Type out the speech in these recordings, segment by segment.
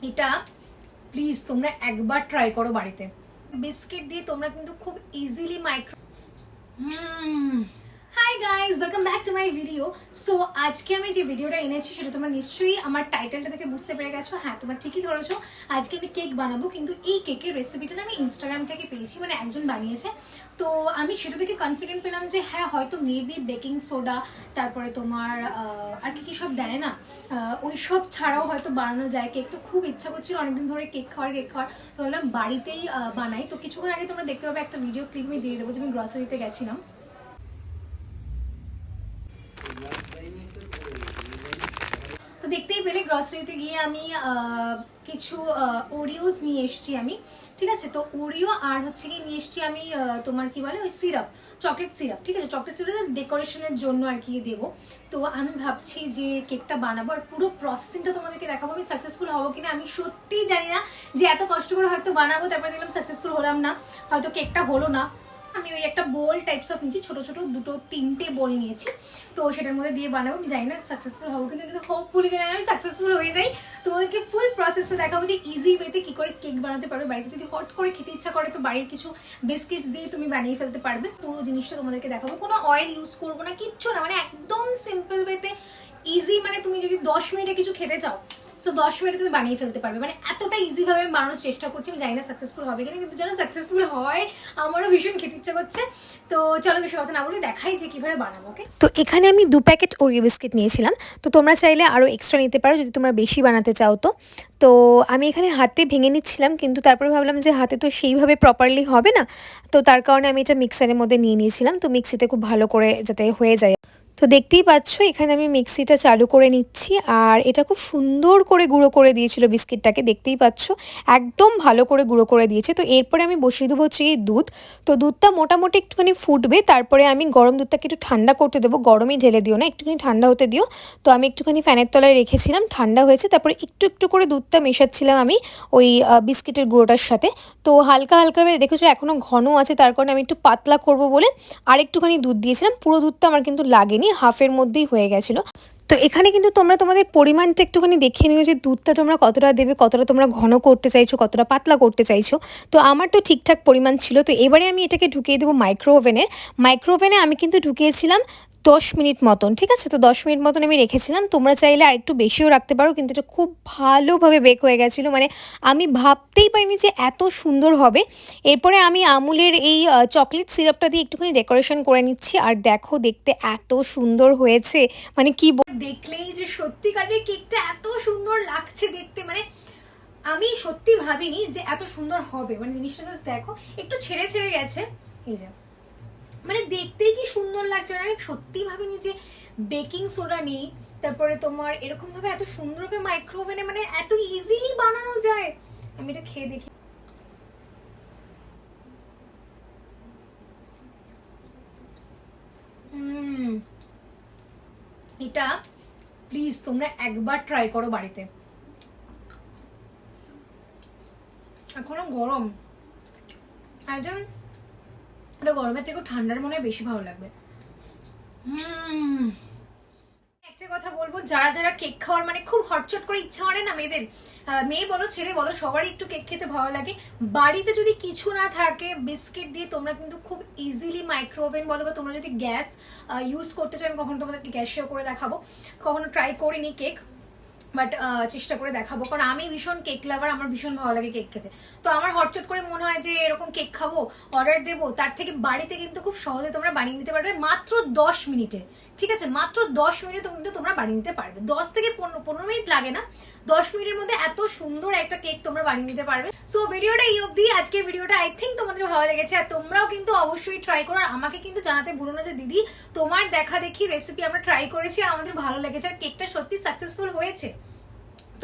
এটা প্লিজ তোমরা একবার ট্রাই করো বাড়িতে। বিস্কিট দিয়ে তোমরা কিন্তু খুব easily micro hi guys, welcome back to my video. So আজকে আমি যে ভিডিওটা এনেছি সেটা তোমরা নিশ্চয়ই আমার টাইটেলটা দেখে বুঝতে পেরে গেছো। হ্যাঁ, তোমরা ঠিকই ধরেছো, আজকে আমি কেক বানাবো। কিন্তু এই কেকের রেসিপিটা আমি ইনস্টাগ্রাম থেকে পেয়েছি, মানে একজন বানিয়েছে। তো আমি সেটা থেকে কনফিডেন্ট পেলাম যে হ্যাঁ, হয়তো মেবি বেকিং সোডা, তারপরে তোমার আর কি সব দেয় না, ওই সব ছাড়াও হয়তো বানানো যায় কেক। তো খুব ইচ্ছা করছিল অনেকদিন ধরে কেক খাওয়ার। তো ভাবলাম বাড়িতেই বানাই। তো কিছুক্ষণ আগে তোমরা দেখতে পাবে একটা ভিডিও ক্লিপ আমি দিয়ে দেবো যে আমি গ্রসারিতে গেছিলাম। তো দেখতেই পেলে গ্রসারিতে গিয়ে আমি কিছু ওরিওস নিয়ে এসেছি আমি, ঠিক আছে। তো ওরিও আর হচ্ছে কি নিয়ে এসেছি আমি তোমার কি বলে ওই সিরাপ, চকলেট সিরাপ, ঠিক আছে। চকলেট সিরাপ জাস্ট ডেকোরেশনের জন্য আর কি দেবো। তো আমি ভাবছি যে কেকটা বানাবো আর পুরো প্রসেসিংটা তোমাদেরকে দেখাবো। আমি সাকসেসফুল হবো কিনা আমি সত্যিই জানি না, যে এত কষ্ট করে হয়তো বানাবো তারপরে দেখলাম সাকসেসফুল হলাম না, হয়তো কেকটা হলো না। আমি ওই একটা বোল টাইপস অফ নিয়েছি, ছোট ছোট তিনটে বোল নিয়েছি। তো সেটার মধ্যে দিয়ে বানাবো। আমি জানি না সাকসেসফুল হবো কিন্তু হোপফুলি জানি আমি সাকসেসফুল হয়ে যাই। তোমাদেরকে ফুল প্রসেসটা দেখাবো যে ইজি ওয়েতে কি করে কেক বানাতে পারবে বাড়িতে। যদি হট করে খেতে ইচ্ছা করে তো বাড়ির কিছু বিস্কিটস দিয়ে তুমি বানিয়ে ফেলতে পারবে। পুরো জিনিসটা তোমাদেরকে দেখাবো। কোনো অয়েল ইউজ করবো না, কিচ্ছু না, মানে একদম সিম্পল ওয়েতে ইজি। মানে তুমি যদি 10 মিনিটে কিছু খেতে চাও, সো 10 মিনিটে তুমি বানিয়ে ফেলতে পারবে। মানে এতটা ইজি ভাবে আমি বানানোর চেষ্টা করছি। আমি জানি না সাকসেসফুল হবে কিনা, কিন্তু যেন সাকসেসফুল হয় আমারও ভীষণ খেতে ইচ্ছা করছে। তো চলো বেশি কথা না বলে দেখাই যে কিভাবে বানাবো। ওকে, তো এখানে আমি 2 প্যাকেট ওরিও বিস্কিট নিয়েছিলাম। তো তোমরা চাইলে আরও এক্সট্রা নিতে পারো যদি তোমরা বেশি বানাতে চাও। তো আমি এখানে হাতে ভেঙে নিচ্ছিলাম, কিন্তু তারপরে ভাবলাম যে হাতে তো সেইভাবে প্রপারলি হবে না। তো তার কারণে আমি এটা মিক্সারের মধ্যে নিয়ে নিয়েছিলাম। তো মিক্সিতে খুব ভালো করে যাতে হয়ে যায়। তো দেখতেই পাচ্ছ এখানে আমি মিক্সিটা চালু করে নিচ্ছি, আর এটা খুব সুন্দর করে গুঁড়ো করে দিয়েছিল বিস্কিটটাকে। দেখতেই পাচ্ছ একদম ভালো করে গুঁড়ো করে দিয়েছে। তো এরপরে আমি বসিয়ে দেবো হচ্ছে এই দুধ। তো দুধটা মোটামুটি একটুখানি ফুটবে, তারপরে আমি গরম দুধটাকে একটু ঠান্ডা করতে দেবো। গরমই ঢেলে দিও না, একটুখানি ঠান্ডা হতে দিও। তো আমি একটুখানি ফ্যানের তলায় রেখেছিলাম, ঠান্ডা হয়েছে। তারপরে একটু একটু করে দুধটা মেশাচ্ছিলাম আমি ওই বিস্কিটের গুঁড়োটার সাথে। তো হালকা হালকাভাবে দেখেছো এখনও ঘন আছে, তার কারণে আমি একটু পাতলা করব বলে আর একটুখানি দুধ দিয়েছিলাম। পুরো দুধটা আমার কিন্তু লাগেনি, হাফের মধ্যেই হয়ে গেছিলো। তো এখানে কিন্তু তোমরা তোমাদের পরিমাণটা একটুখানি দেখে নিও যে দুধটা তোমরা কতটা দেবে, কতটা তোমরা ঘন করতে চাইছো, কতটা পাতলা করতে চাইছো। তো আমার তো ঠিকঠাক পরিমাণ ছিল। তো এবারে আমি এটাকে ঢুকিয়ে দেবো মাইক্রোওভেনে আমি কিন্তু ঢুকিয়েছিলাম 10 মিনিট মতন, ঠিক আছে। তো 10 মিনিট মতন আমি রেখেছিলাম। তোমরা চাইলে আর একটু বেশিও রাখতে পারো, কিন্তু এটা খুব ভালোভাবে বেক হয়ে গেছিলো। মানে আমি ভাবতেই পারিনি যে এত সুন্দর হবে। এরপরে আমি আমুলের এই চকলেট সিরাপটা দিয়ে একটুখানি ডেকোরেশন করে নিচ্ছি। আর দেখো দেখতে এত সুন্দর হয়েছে, মানে কি দেখলেই যে সত্যিকারের কেকটা এত সুন্দর লাগছে দেখতে। মানে আমি সত্যি ভাবিনি যে এত সুন্দর হবে। মানে জিনিসটা জাস্ট দেখো, একটু ছেড়ে ছেড়ে গেছে, এই যে মানে দেখতেই কি সুন্দর লাগছে। মানে আমি সত্যি ভাবিনি যে বেকিং সোডা নেই, তারপরে তোমার এরকম ভাবে এত সুন্দরভাবে মাইক্রোওভেনে মানে এত ইজিলি বানানো যায়। আমি এটা খেয়ে দেখি। এটা প্লিজ তোমরা একবার ট্রাই করো বাড়িতে। এখনো গরম, একদম এটা গরমের থেকেও ঠান্ডার মনে হয় বেশি ভালো লাগবে। একটা কথা বলবো, যারা যারা কেক খাওয়ার মানে খুব হটচট করে ইচ্ছা করে না, মেয়ে বলো ছেলে বলো সবারই একটু কেক খেতে ভালো লাগে। বাড়িতে যদি কিছু না থাকে বিস্কিট দিয়ে তোমরা কিন্তু খুব ইজিলি মাইক্রোওভেন বলো বা তোমরা যদি গ্যাস ইউজ করতে চাও, আমি কখনো তোমাদেরকে গ্যাস শেয়ার করে দেখাবো, কখনো ট্রাই করিনি কেক, বাট চেষ্টা করে দেখাবো। কারণ আমি ভীষণ কেক লাভার, আমার ভীষণ ভালো লাগে কেক খেতে। তো আমার হটচট করে মনে হয় যে এরকম কেক খাবো, অর্ডার দেবো, তার থেকে বাড়িতে কিন্তু খুব সহজে তোমরা বানিয়ে নিতে পারবে মাত্র 10 মিনিটে, ঠিক আছে। মাত্র 10 মিনিটে কিন্তু তোমরা বানিয়ে নিতে পারবে। 10 থেকে 15 মিনিট লাগে না, 10 মিনিটের মধ্যে এত সুন্দর একটা কেক তোমরা বানিয়ে নিতে পারবে। সো ভিডিওটা এই অবধি। আজকের ভিডিওটা আই থিঙ্ক তোমাদের ভালো লেগেছে, আর তোমরাও কিন্তু অবশ্যই ট্রাই করো। আর আমাকে কিন্তু জানাতে ভুলো না যে দিদি তোমার দেখা দেখি রেসিপি আমরা ট্রাই করেছি আর আমাদের ভালো লেগেছে, আর কেকটা সত্যি সাকসেসফুল হয়েছে।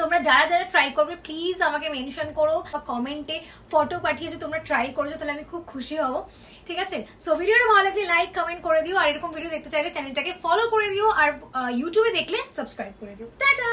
তোমরা যারা যারা ট্রাই করবে প্লিজ আমাকে মেনশন করো বা কমেন্টে ফটো পাঠিয়েছো তোমরা ট্রাই করেছো, তাহলে আমি খুব খুশি হব, ঠিক আছে। সো ভিডিওটা ভালো লাগলে লাইক কমেন্ট করে দিও, আর এরকম ভিডিও দেখতে চাইলে চ্যানেলটাকে ফলো করে দিও, আর ইউটিউবে দেখলে সাবস্ক্রাইব করে দিও। টাটা।